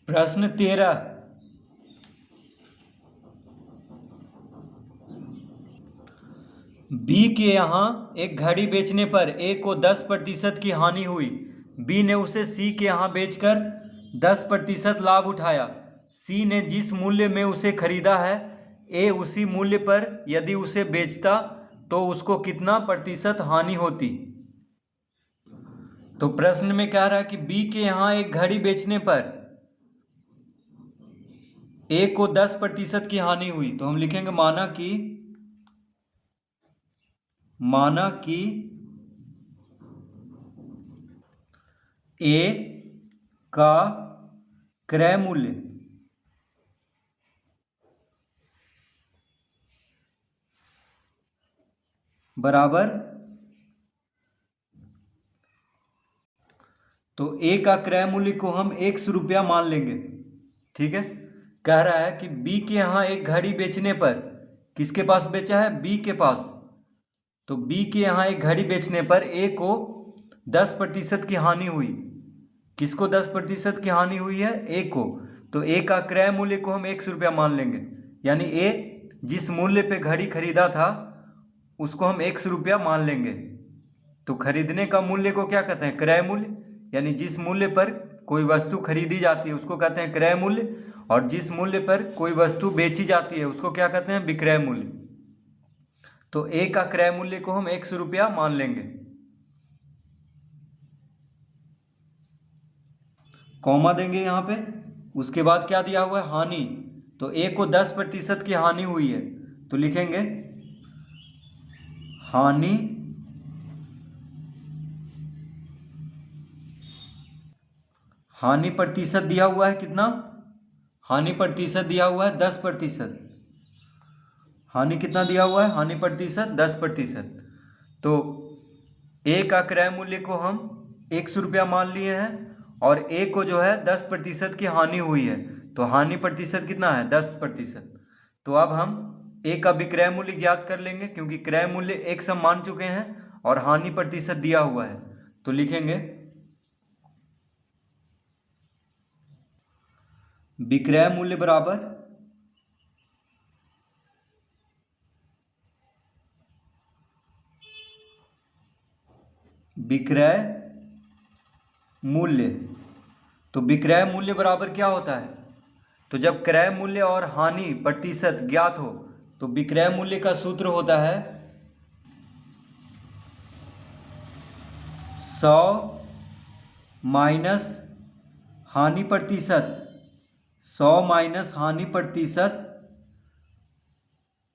प्रश्न 13। बी के यहाँ एक घड़ी बेचने पर ए को 10% की हानि हुई। बी ने उसे सी के यहाँ बेचकर 10% लाभ उठाया। सी ने जिस मूल्य में उसे खरीदा है, ए उसी मूल्य पर यदि उसे बेचता तो उसको कितना प्रतिशत हानि होती। तो प्रश्न में कह रहा है कि बी के यहाँ एक घड़ी बेचने पर ए को 10% की हानि हुई। तो हम लिखेंगे माना कि ए का क्रय मूल्य बराबर, तो ए का क्रय मूल्य को हम 100 रुपया मान लेंगे। ठीक है, कह रहा है कि बी के यहाँ एक घड़ी बेचने पर, किसके पास बेचा है? बी के पास। तो बी के यहाँ एक घड़ी बेचने पर ए को 10% की हानि हुई। किसको 10% की हानि हुई है? ए को। तो ए का क्रय मूल्य को हम 100 रुपया मान लेंगे, यानी ए जिस मूल्य पे घड़ी खरीदा था उसको हम 100 रुपया मान लेंगे। तो खरीदने का मूल्य को क्या कहते हैं? क्रय मूल्य। यानी जिस मूल्य पर कोई वस्तु खरीदी जाती है उसको कहते हैं क्रय मूल्य, और जिस मूल्य पर कोई वस्तु बेची जाती है उसको क्या कहते हैं? विक्रय मूल्य। तो ए का क्रय मूल्य को हम 100 रुपया मान लेंगे। कॉमा देंगे यहाँ पे। उसके बाद क्या दिया हुआ है? हानि। तो ए को 10% की हानि हुई है, तो लिखेंगे हानि प्रतिशत दिया हुआ है कितना? हानि प्रतिशत दिया हुआ है 10%। हानि कितना दिया हुआ है? हानि प्रतिशत 10%। तो ए का क्रय मूल्य को हम 100 रुपया मान लिए हैं, और ए को जो है 10% की हानि हुई है। तो हानि प्रतिशत कितना है? 10%। तो अब हम ए का विक्रय मूल्य ज्ञात कर लेंगे, क्योंकि क्रय मूल्य 1 हम मान चुके हैं और हानि प्रतिशत दिया हुआ है। तो लिखेंगे विक्रय मूल्य बराबर विक्रय मूल्य। तो विक्रय मूल्य बराबर क्या होता है? तो जब क्रय मूल्य और हानि प्रतिशत ज्ञात हो तो विक्रय मूल्य का सूत्र होता है 100 माइनस हानि प्रतिशत, 100 माइनस हानि प्रतिशत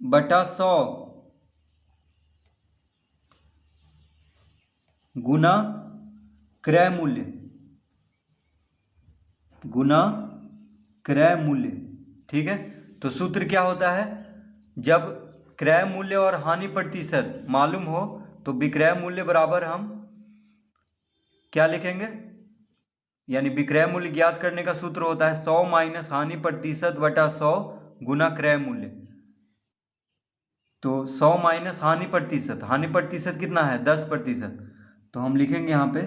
बटा 100 गुना क्रय मूल्य, गुना क्रय मूल्य। ठीक है, तो सूत्र क्या होता है? जब क्रय मूल्य और हानि प्रतिशत मालूम हो तो विक्रय मूल्य बराबर हम क्या लिखेंगे? यानी विक्रय मूल्य ज्ञात करने का सूत्र होता है 100 माइनस हानि प्रतिशत बटा 100 गुना क्रय मूल्य। तो 100 माइनस हानि प्रतिशत कितना है? 10%। तो हम लिखेंगे यहाँ पे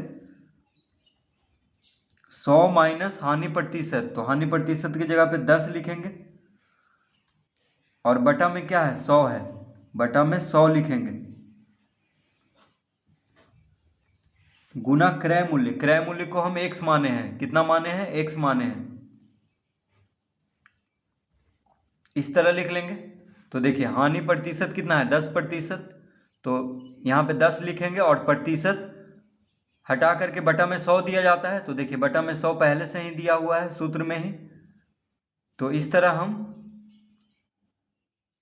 100 माइनस हानि प्रतिशत, तो हानि प्रतिशत की जगह पे 10 लिखेंगे, और बटा में क्या है? 100 है, बटा में 100 लिखेंगे, गुना क्रय मूल्य। क्रय मूल्य को हम x माने हैं। कितना माने हैं? x माने हैं। इस तरह लिख लेंगे। तो देखिए हानि प्रतिशत कितना है? 10%। तो यहाँ पे 10 लिखेंगे और प्रतिशत हटा करके बटा में 100 दिया जाता है। तो देखिए बटा में 100 पहले से ही दिया हुआ है सूत्र में ही। तो इस तरह हम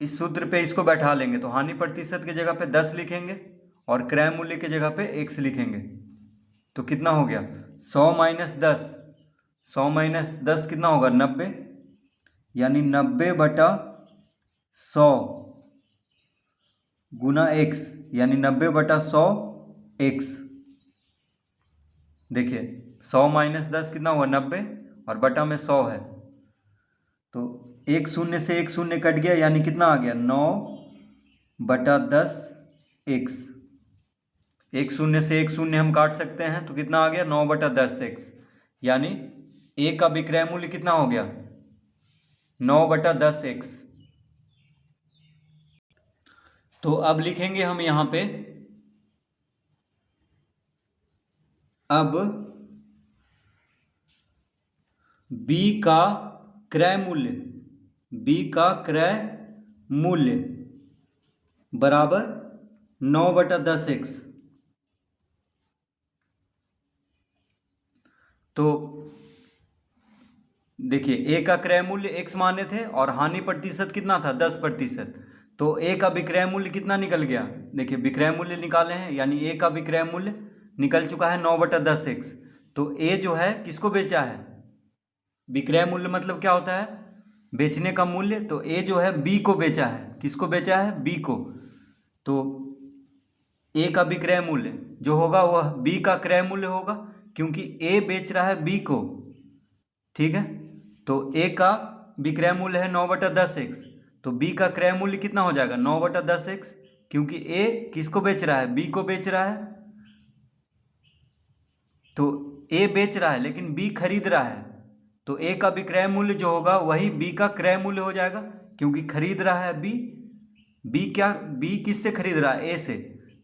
इस सूत्र पे इसको बैठा लेंगे। तो हानि प्रतिशत की जगह पे 10 लिखेंगे और क्रय मूल्य की जगह पे x लिखेंगे। तो कितना हो गया? 100 माइनस 10, 100 माइनस 10 कितना होगा? 90, यानी 90 बटा 100 गुना x, यानी 90 बटा 100 x। देखिए 100 माइनस 10 कितना हुआ? 90, और बटा में 100 है। तो एक शून्य से एक शून्य कट गया, यानी कितना आ गया? 9 बटा 10 x। एक शून्य से एक शून्य हम काट सकते हैं, तो कितना आ गया? 9 बटा 10 x, यानी ए का विक्रय मूल्य कितना हो गया, 9/10x। तो अब लिखेंगे हम यहाँ पे, अब b का क्रय मूल्य, b का क्रय मूल्य बराबर 9/10x। तो देखिए ए का क्रय मूल्य x माने थे और हानि प्रतिशत कितना था, 10%। तो ए का विक्रय मूल्य कितना निकल गया, देखिए विक्रय मूल्य निकाले हैं, यानी ए का विक्रय मूल्य निकल चुका है 9/10x। तो ए जो है किसको बेचा है, विक्रय मूल्य मतलब क्या होता है, बेचने का मूल्य। तो ए जो है बी को बेचा है, किसको बेचा है, बी को। तो ए का विक्रय मूल्य जो होगा वह बी का क्रय मूल्य होगा, क्योंकि ए बेच रहा है बी को, ठीक है। तो ए का विक्रय मूल्य है 9/10x, तो बी का क्रय मूल्य कितना हो जाएगा, 9/10x, क्योंकि ए किसको बेच रहा है, बी को बेच रहा है। तो ए बेच रहा है लेकिन बी खरीद रहा है, तो ए का विक्रय मूल्य जो होगा वही बी का क्रय मूल्य हो जाएगा, क्योंकि खरीद रहा है बी। बी किससे खरीद रहा है, ए से।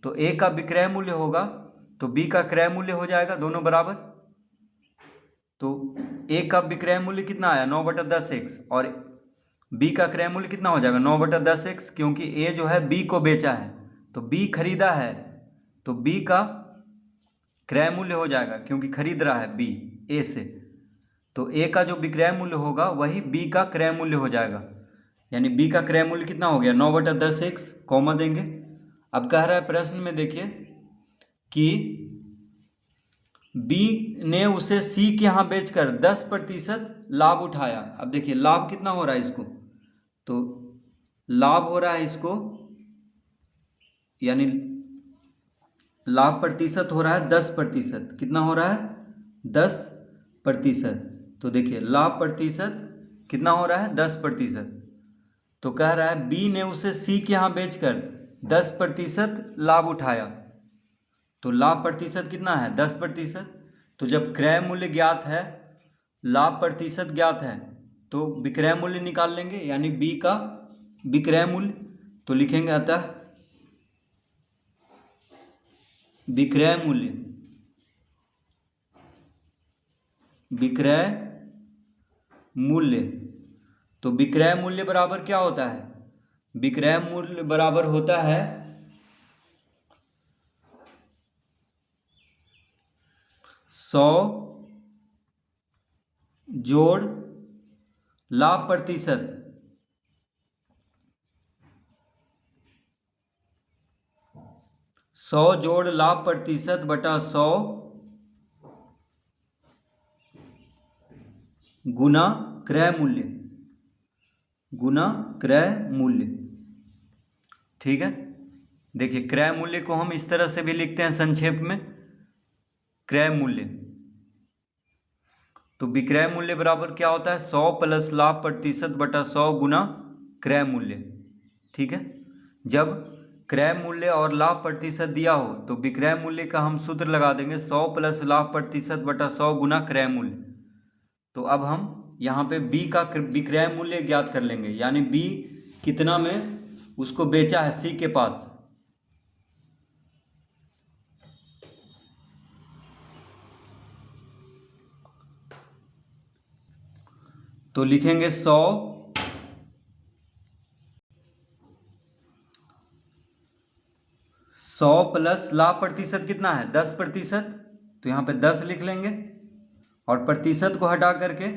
तो ए का विक्रय मूल्य होगा तो बी का क्रय मूल्य हो जाएगा, दोनों बराबर। तो ए का विक्रय मूल्य कितना आया, 9/10x, और बी का क्रय मूल्य कितना हो जाएगा, 9/10x, क्योंकि ए जो है बी को बेचा है, तो बी खरीदा है, तो बी का क्रय मूल्य हो जाएगा, क्योंकि खरीद रहा है बी ए से। तो ए का जो विक्रय मूल्य होगा वही बी का क्रय मूल्य हो जाएगा, यानी बी का क्रय मूल्य कितना हो गया, 9/10x, कॉमा देंगे। अब कह रहा है प्रश्न में, देखिए कि बी ने उसे सी के यहाँ बेचकर 10% लाभ उठाया। अब देखिए लाभ कितना हो रहा है इसको, तो लाभ हो रहा है इसको, यानी लाभ प्रतिशत हो रहा है 10%। कितना हो रहा है, 10%। तो देखिए लाभ प्रतिशत कितना हो रहा है, 10%। तो कह रहा है बी ने उसे सी के यहाँ बेचकर 10% लाभ उठाया। तो लाभ प्रतिशत कितना है, 10%। तो जब क्रय मूल्य ज्ञात है, लाभ प्रतिशत ज्ञात है, तो विक्रय मूल्य निकाल लेंगे, यानी बी का विक्रय मूल्य। तो लिखेंगे अतः विक्रय मूल्य, विक्रय मूल्य। तो विक्रय मूल्य बराबर क्या होता है, विक्रय मूल्य बराबर होता है 100 जोड़ लाभ प्रतिशत, 100 जोड़ लाभ प्रतिशत बटा 100 गुना क्रय मूल्य, गुना क्रय मूल्य, ठीक है। देखिए क्रय मूल्य को हम इस तरह से भी लिखते हैं संक्षेप में, क्रय मूल्य। तो विक्रय मूल्य बराबर क्या होता है, 100 प्लस लाभ प्रतिशत बटा 100 गुना क्रय मूल्य, ठीक है। जब क्रय मूल्य और लाभ प्रतिशत दिया हो तो विक्रय मूल्य का हम सूत्र लगा देंगे, 100 प्लस लाभ प्रतिशत बटा 100 गुना क्रय मूल्य। तो अब हम यहाँ पे बी का विक्रय मूल्य ज्ञात कर लेंगे, यानी बी कितना में उसको बेचा है सी के पास। तो लिखेंगे 100 प्लस लाभ प्रतिशत कितना है, 10%। तो यहाँ पे 10 लिख लेंगे, और प्रतिशत को हटा करके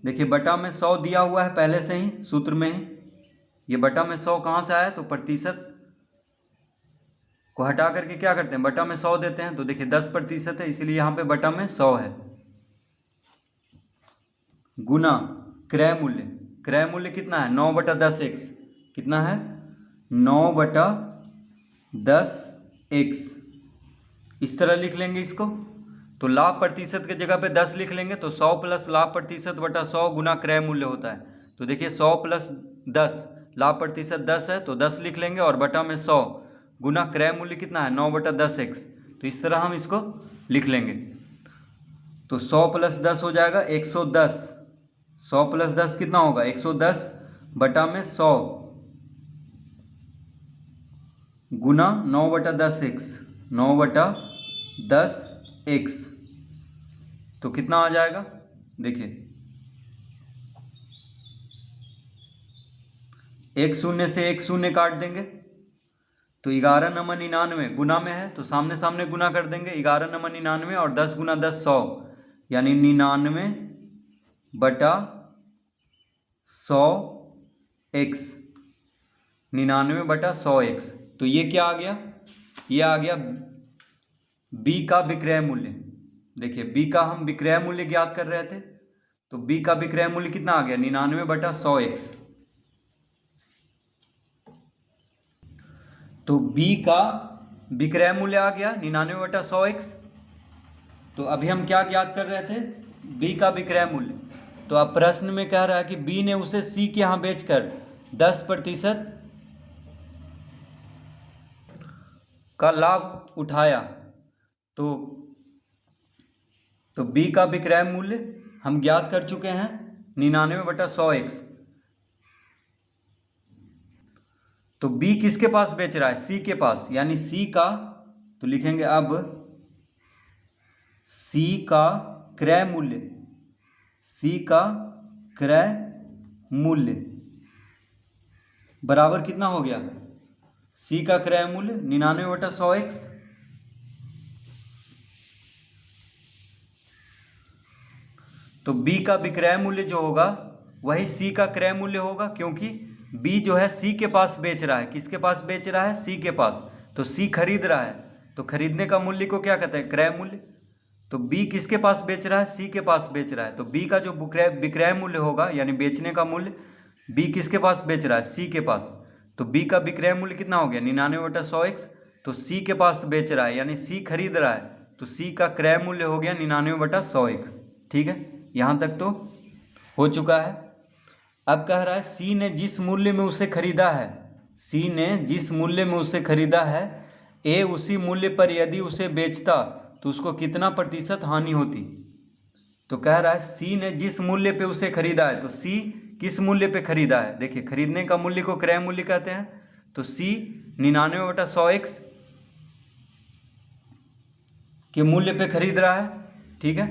देखिए बटा में 100 दिया हुआ है पहले से ही सूत्र में ही, ये बटा में 100 कहाँ से आया, तो प्रतिशत को हटा करके क्या करते हैं, बटा में 100 देते हैं। तो देखिए 10% है, इसीलिए यहाँ पे बटा में 100 है, गुना क्रय मूल्य। क्रय मूल्य कितना है, 9/10x, कितना है, 9/10x। इस तरह लिख लेंगे इसको। तो लाभ प्रतिशत के जगह पे 10 लिख लेंगे, तो 100 प्लस लाभ प्रतिशत बटा 100 गुना क्रय मूल्य होता है। तो देखिए 100 प्लस 10, लाभ प्रतिशत 10 है तो 10 लिख लेंगे, और बटा में 100 गुना क्रय मूल्य कितना है, 9/10x। तो इस तरह हम इसको लिख लेंगे। तो 100 + 10 हो जाएगा 110। 100 + 10 कितना होगा? 110 बटा में 100 गुना 9/10x, 9/10x। तो कितना आ जाएगा? देखिए, एक शून्य से एक शून्य काट देंगे तो 11 × 99 गुना में है तो सामने सामने गुना कर देंगे। 11 × 99 और 10 × 10 100, यानी 99/100x, 99/100x। तो ये क्या आ गया? ये आ गया B का विक्रय मूल्य। देखिए, B का हम विक्रय मूल्य ज्ञात कर रहे थे, तो B का विक्रय मूल्य कितना आ गया? 99/100x। तो B का विक्रय मूल्य आ गया 99/100x। तो अभी हम क्या ज्ञात कर रहे थे? B का विक्रय मूल्य। तो अब प्रश्न में कह रहा है कि B ने उसे C के यहाँ बेचकर 10% का लाभ उठाया। तो B का विक्रय मूल्य हम ज्ञात कर चुके हैं 99/100x। तो B किसके पास बेच रहा है? C के पास, यानी C का, तो लिखेंगे अब C का क्रय मूल्य, C का क्रय मूल्य बराबर कितना हो गया? C का क्रय मूल्य 99/100x। तो B का विक्रय मूल्य जो होगा वही C का क्रय मूल्य होगा, क्योंकि B जो है C के पास बेच रहा है। किसके पास बेच रहा है? C के पास। तो C खरीद रहा है, तो खरीदने का मूल्य को क्या कहते हैं? क्रय मूल्य। तो B किसके पास बेच रहा है? C के पास बेच रहा है। तो B का जो विक्रय मूल्य होगा, यानी बेचने का मूल्य, B किसके पास बेच रहा है? C के पास। तो B का विक्रय मूल्य कितना हो गया? 99/100x। तो C के पास बेच रहा है, यानी C खरीद रहा है, तो C का क्रय मूल्य हो गया 99/100x। ठीक है, यहाँ तक तो हो चुका है। अब कह रहा है C ने जिस मूल्य में उसे खरीदा है, C ने जिस मूल्य में उसे खरीदा है, A उसी मूल्य पर यदि उसे बेचता तो उसको कितना प्रतिशत हानि होती? तो कह रहा है C ने जिस मूल्य पे उसे खरीदा है, तो C किस मूल्य पे खरीदा है? देखिए, खरीदने का मूल्य को क्रय मूल्य कहते हैं। तो C 99/100x के मूल्य पे खरीद रहा है। ठीक है,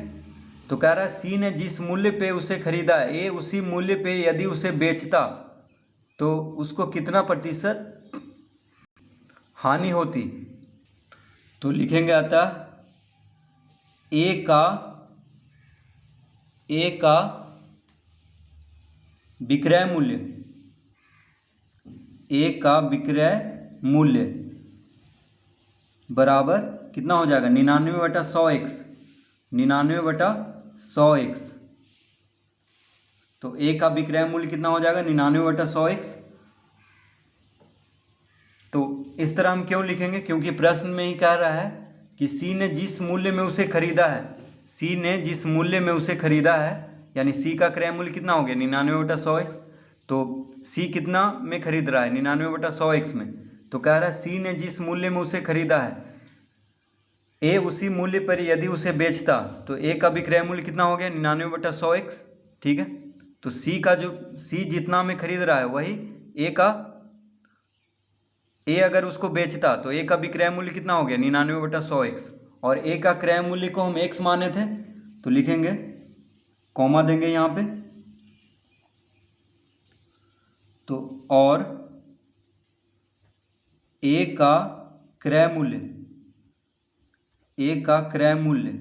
तो कह रहा है C ने जिस मूल्य पे उसे खरीदा है, A उसी मूल्य पे यदि उसे बेचता तो उसको कितना प्रतिशत हानि होती? तो लिखेंगे अतः A का विक्रय मूल्य, A का विक्रय मूल्य बराबर कितना हो जाएगा? 99/100x, 99/100x। तो A का विक्रय मूल्य कितना हो जाएगा? 99/100x। तो इस तरह हम क्यों लिखेंगे? क्योंकि प्रश्न में ही कह रहा है कि C ने जिस मूल्य में उसे खरीदा है, C ने जिस मूल्य में उसे खरीदा है, यानी C का क्रय मूल्य कितना हो गया? 99/100x। तो C कितना में खरीद रहा है? 99/100x में। तो कह रहा है C ने जिस मूल्य में उसे खरीदा है, A उसी मूल्य पर यदि उसे बेचता तो A का विक्रय मूल्य कितना हो गया? 99/100x। ठीक है, तो C का जो C जितना में खरीद रहा है वही A अगर उसको बेचता तो A का विक्रय मूल्य कितना हो गया? 99/100x। और A का क्रय मूल्य को हम x माने थे, तो लिखेंगे, कॉमा देंगे यहाँ पे, तो और A का क्रय मूल्य, A का क्रय मूल्य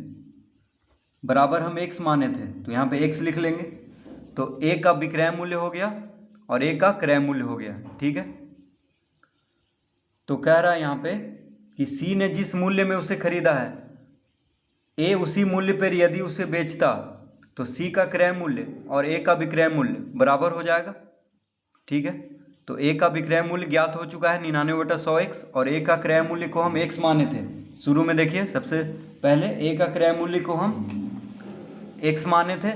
बराबर हम x माने थे, तो यहाँ पे x लिख लेंगे। तो A का विक्रय मूल्य हो गया और A का क्रय मूल्य हो गया। ठीक है, तो कह रहा है यहाँ पे कि C ने जिस मूल्य में उसे खरीदा है, A उसी मूल्य पर यदि उसे बेचता तो C का क्रय मूल्य और A का विक्रय मूल्य बराबर हो जाएगा। ठीक है, तो A का विक्रय मूल्य ज्ञात हो चुका है 99/100x, और A का क्रय मूल्य को हम x माने थे शुरू में। देखिए, सबसे पहले A का क्रय मूल्य को हम x माने थे,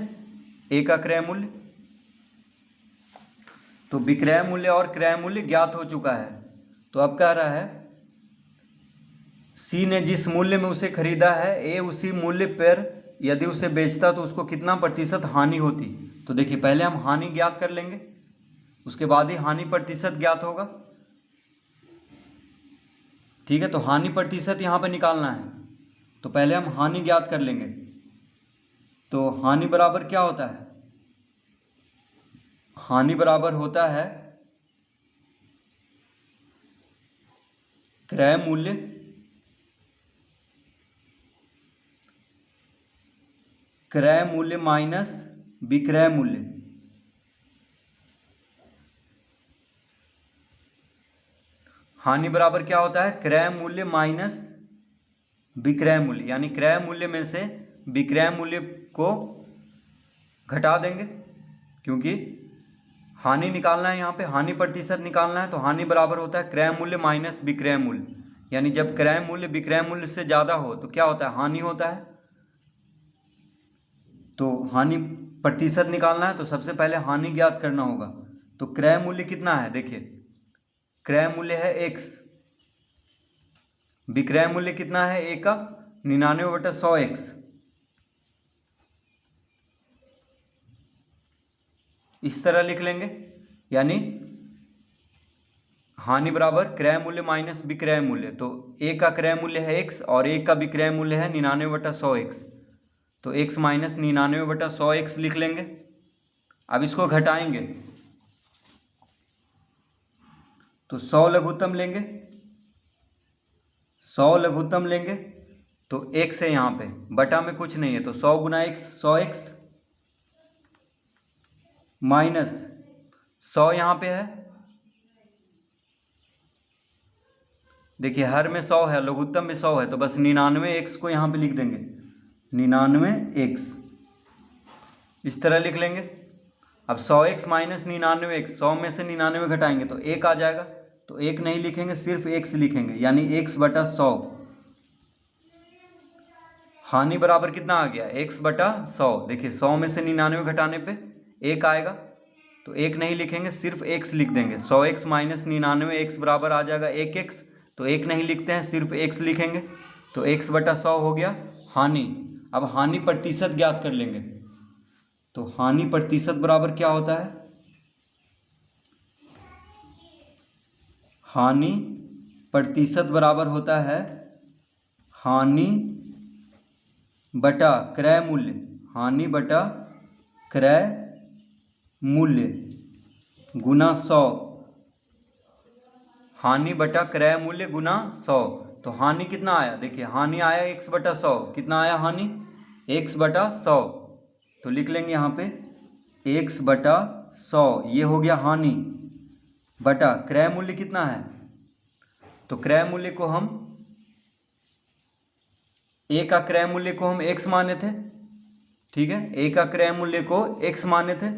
A का क्रय मूल्य। तो विक्रय मूल्य और क्रय मूल्य ज्ञात हो चुका है। तो अब कह रहा है C ने जिस मूल्य में उसे खरीदा है, A उसी मूल्य पर यदि उसे बेचता तो उसको कितना प्रतिशत हानि होती। तो देखिए पहले हम हानि ज्ञात कर लेंगे, उसके बाद ही हानि प्रतिशत ज्ञात होगा। ठीक है, तो हानि प्रतिशत यहाँ पे निकालना है, तो पहले हम हानि ज्ञात कर लेंगे। तो हानि बराबर क्या होता है, हानि बराबर होता है क्रय मूल्य माइनस विक्रय मूल्य। हानि बराबर क्या होता है, क्रय मूल्य माइनस विक्रय मूल्य, यानी क्रय मूल्य में से विक्रय मूल्य को घटा देंगे, क्योंकि हानि निकालना है, यहाँ पे हानि प्रतिशत निकालना है। तो हानि बराबर होता है क्रय मूल्य माइनस विक्रय मूल्य, यानी जब क्रय मूल्य विक्रय मूल्य से ज़्यादा हो तो क्या होता है, हानि होता है। तो हानि प्रतिशत निकालना है, तो सबसे पहले हानि ज्ञात करना होगा। तो क्रय मूल्य कितना है, देखिए क्रय मूल्य है x, विक्रय मूल्य कितना है a का 99/100x। इस तरह लिख लेंगे, यानी हानि बराबर क्रय मूल्य माइनस विक्रय मूल्य। तो a का क्रय मूल्य है x और a का विक्रय मूल्य है 99/100x, तो x माइनस 99/100x लिख लेंगे। अब इसको घटाएंगे तो 100 लघुत्तम लेंगे, 100 लघुत्तम लेंगे तो x है यहाँ पे, बटा में कुछ नहीं है, तो 100 गुना x 100x माइनस 100 यहाँ पे है, देखिए हर में 100 है, लघुत्तम में 100 है, तो बस 99x को यहाँ पे लिख देंगे, 99x इस तरह लिख लेंगे। अब 100x माइनस 99x, 100 में से 99 घटाएंगे तो 1 आ जाएगा, तो 1 नहीं लिखेंगे, सिर्फ x लिखेंगे, यानी x/100। हानि बराबर कितना आ गया, x/100। देखिए 100 में से 99 घटाने पे 1 आएगा, तो 1 नहीं लिखेंगे, सिर्फ x लिख देंगे। 100x माइनस 99x बराबर आ जाएगा 1x, तो 1 नहीं लिखते हैं, सिर्फ x लिखेंगे, तो x/100 हो गया हानि। अब हानि प्रतिशत ज्ञात कर लेंगे, तो हानि प्रतिशत बराबर क्या होता है, हानि प्रतिशत बराबर होता है हानि बटा क्रय मूल्य, हानि बटा क्रय मूल्य गुना 100, हानि बटा क्रय मूल्य गुना 100। तो हानि कितना आया, देखिए हानि आया x/100, कितना आया हानि, x/100, तो लिख लेंगे यहाँ पे x/100, ये हो गया हानि, बटा क्रय मूल्य कितना है, तो क्रय मूल्य को हम a का क्रय मूल्य को हम x माने थे, ठीक है, a का क्रय मूल्य को x माने थे,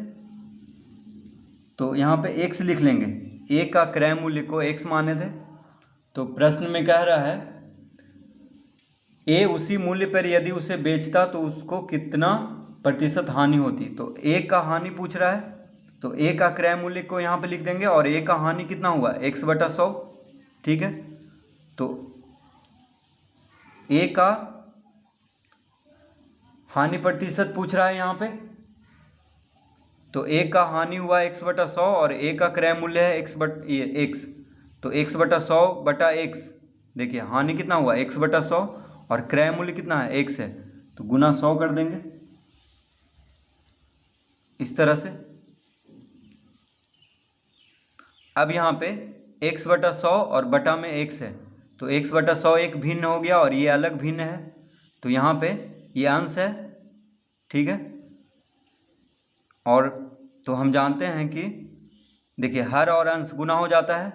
तो यहाँ पे x लिख लेंगे, a का क्रय मूल्य को x माने थे। तो प्रश्न में कह रहा है a उसी मूल्य पर यदि उसे बेचता तो उसको कितना प्रतिशत हानि होती। तो a का हानि पूछ रहा है, तो a का क्रय मूल्य को यहाँ पे लिख देंगे, और a का हानि कितना हुआ, x/100, ठीक है। तो a का हानि प्रतिशत पूछ रहा है यहाँ पे, तो a का हानि हुआ x/100 और a का क्रय मूल्य है x, तो x/100 बटा x, देखिए हानि कितना हुआ x/100 और क्रय मूल्य कितना है x है, तो गुना 100 कर देंगे इस तरह से। अब यहाँ पे x/100 और बटा में x है, तो x/100 एक भिन्न हो गया और ये अलग भिन्न है, तो यहाँ पे ये अंश है, ठीक है। और तो हम जानते हैं कि देखिए हर और अंश गुना हो जाता है,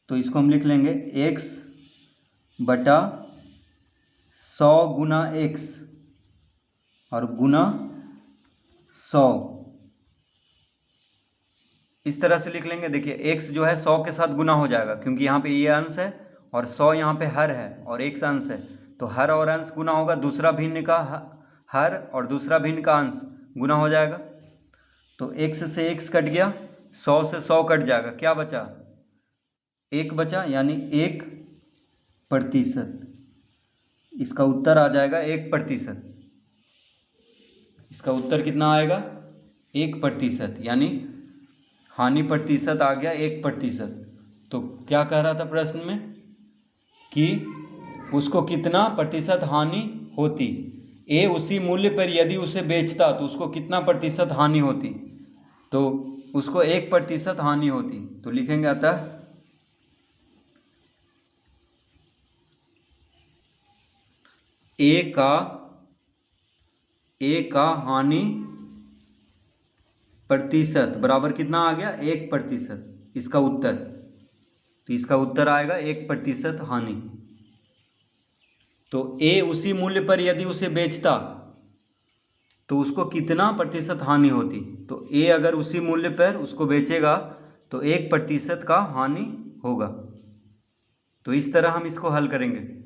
तो इसको हम लिख लेंगे x/100 गुना x और गुना 100, इस तरह से लिख लेंगे। देखिए x जो है 100 के साथ गुना हो जाएगा, क्योंकि यहाँ पे ये अंश है और 100 यहाँ पे हर है और x अंश है, तो हर और अंश गुना होगा, दूसरा भिन्न का हर और दूसरा भिन्न का अंश गुना हो जाएगा, तो x से x कट गया, 100 से 100 कट जाएगा, क्या बचा, 1 बचा, यानी 1%। इसका उत्तर आ जाएगा 1%। इसका उत्तर कितना आएगा? 1%, यानी हानि प्रतिशत आ गया 1%। तो क्या कह रहा था प्रश्न में कि उसको कितना प्रतिशत हानि होती, ए उसी मूल्य पर यदि उसे बेचता तो उसको कितना प्रतिशत हानि होती, तो उसको 1% हानि होती। तो लिखेंगे अतः ए का हानि प्रतिशत बराबर कितना आ गया? 1%। इसका उत्तर, तो इसका उत्तर आएगा 1% हानि। तो ए उसी मूल्य पर यदि उसे बेचता तो उसको कितना प्रतिशत हानि होती, तो ए अगर उसी मूल्य पर उसको बेचेगा तो 1% का हानि होगा। तो इस तरह हम इसको हल करेंगे।